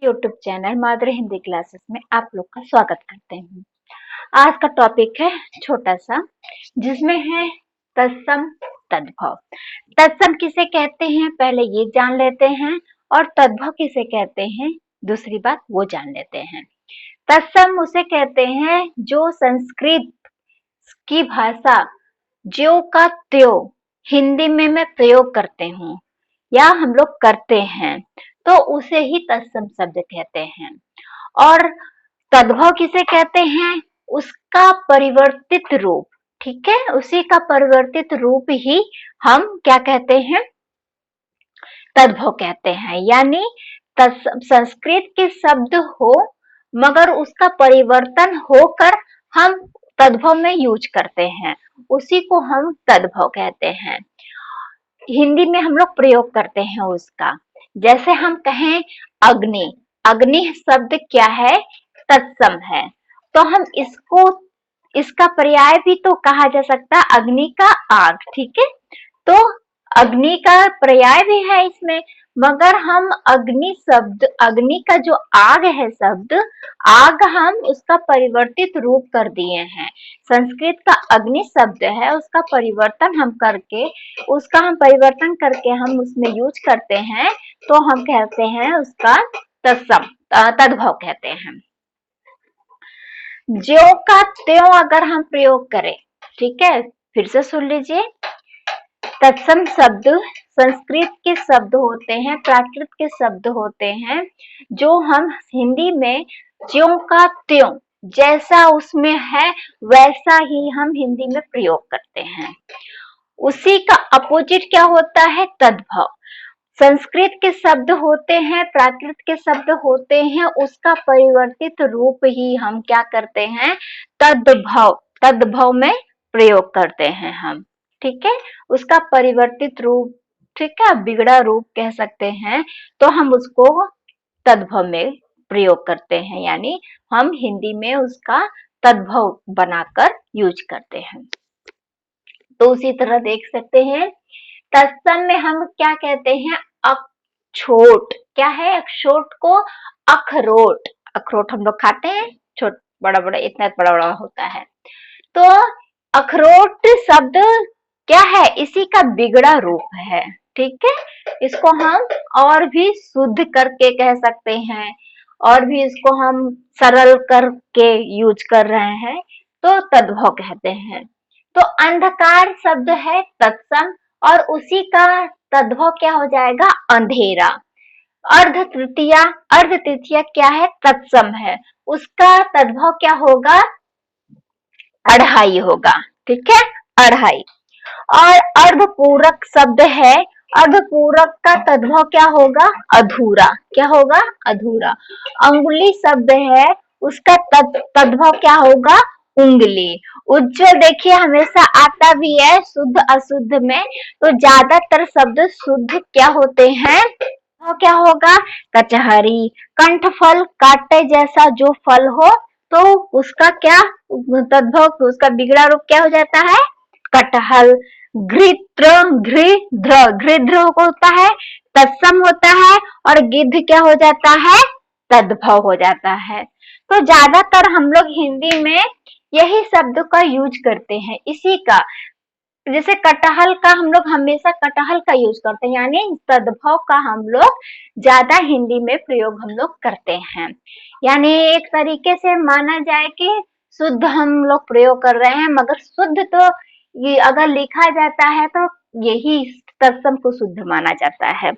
YouTube channel माधुरी Hindi classes में आप लोग का स्वागत करते हैं। आज का टॉपिक है छोटा सा, जिसमें है तत्सम तद्भव। तत्सम किसे कहते हैं पहले ये जान लेते हैं, और तद्भव किसे कहते हैं दूसरी बात वो जान लेते हैं। तत्सम उसे कहते हैं जो संस्कृत की भाषा ज्यों का त्यों हिंदी में मैं प्रयोग करते हूँ या हम लोग करते हैं, तो उसे ही तत्सम शब्द कहते हैं। और तद्भव किसे कहते हैं? उसका परिवर्तित रूप, ठीक है, उसी का परिवर्तित रूप ही हम क्या कहते हैं? तद्भव कहते हैं। यानी संस्कृत के शब्द हो मगर उसका परिवर्तन होकर हम तद्भव में यूज करते हैं, उसी को हम तद्भव कहते हैं। हिंदी में हम लोग प्रयोग करते हैं उसका। जैसे हम कहें अग्नि, अग्नि शब्द क्या है? तत्सम है। तो हम इसका पर्याय भी तो कहा जा सकता है अग्नि का आग, ठीक है। तो अग्नि का पर्याय भी है इसमें, मगर हम अग्नि शब्द, अग्नि का जो आग है शब्द, आग हम उसका परिवर्तित रूप कर दिए हैं। संस्कृत का अग्नि शब्द है, उसका परिवर्तन हम उसमें यूज करते हैं, तो हम कहते हैं उसका तद्भव कहते हैं। ज्यों का त्यों अगर हम प्रयोग करें, ठीक है, फिर से सुन लीजिए। तत्सम शब्द संस्कृत के शब्द होते हैं, प्राकृत के शब्द होते हैं, जो हम हिंदी में ज्यों का त्यों, जैसा उसमें है वैसा ही हम हिंदी में प्रयोग करते हैं। उसी का अपोजिट क्या होता है? तद्भव। संस्कृत के शब्द होते हैं, प्राकृत के शब्द होते हैं, उसका परिवर्तित रूप ही हम क्या करते हैं? तद्भव में प्रयोग करते हैं हम, ठीक है। उसका परिवर्तित रूप, ठीक है, बिगड़ा रूप कह सकते हैं, तो हम उसको तद्भव में प्रयोग करते हैं। यानी हम हिंदी में उसका तद्भव बनाकर यूज करते हैं। तो उसी तरह देख सकते हैं तत्सम में हम क्या कहते हैं? अखरोट। क्या है? अखरोट को अखरोट, अखरोट हम लोग खाते हैं, छोट बड़ा बड़ा, इतना बड़ा बड़ा होता है। तो अखरोट शब्द क्या है? इसी का बिगड़ा रूप है, ठीक है। इसको हम और भी शुद्ध करके कह सकते हैं, और भी इसको हम सरल करके यूज कर रहे हैं, तो तद्भव कहते हैं। तो अंधकार शब्द है तत्सम, और उसी का तद्भव क्या हो जाएगा? अंधेरा। अर्ध तृतीया क्या है? तत्सम है, उसका तद्भव क्या होगा? अढ़ाई होगा, ठीक है, अढ़ाई। और अर्धपूरक शब्द है, अर्धपूरक का तद्भव क्या होगा? अधूरा। क्या होगा? अधूरा। अंगुली शब्द है, उसका तद्भव क्या होगा? उंगली। उज्ज्वल देखिए हमेशा आता भी है शुद्ध अशुद्ध में, तो ज्यादातर शब्द शुद्ध क्या होते हैं? तो क्या होगा? कचहरी। कंठफल, कांटे जैसा जो फल हो, तो उसका क्या तद्भव, उसका बिगड़ा रूप क्या हो जाता है? कटहल। घृध्र होता है, तत्सम होता है, और गिद्ध क्या हो जाता है? तद्भव हो जाता है। तो ज्यादातर हम लोग हिंदी में यही शब्द का यूज करते हैं, इसी का। जैसे कटहल का हम लोग हमेशा कटहल का यूज करते हैं, यानी तद्भव का हम लोग ज्यादा हिंदी में प्रयोग हम लोग करते हैं। यानी एक तरीके से माना जाए कि शुद्ध हम लोग प्रयोग कर रहे हैं, मगर शुद्ध तो ये अगर लिखा जाता है तो यही तत्सम को शुद्ध माना जाता है।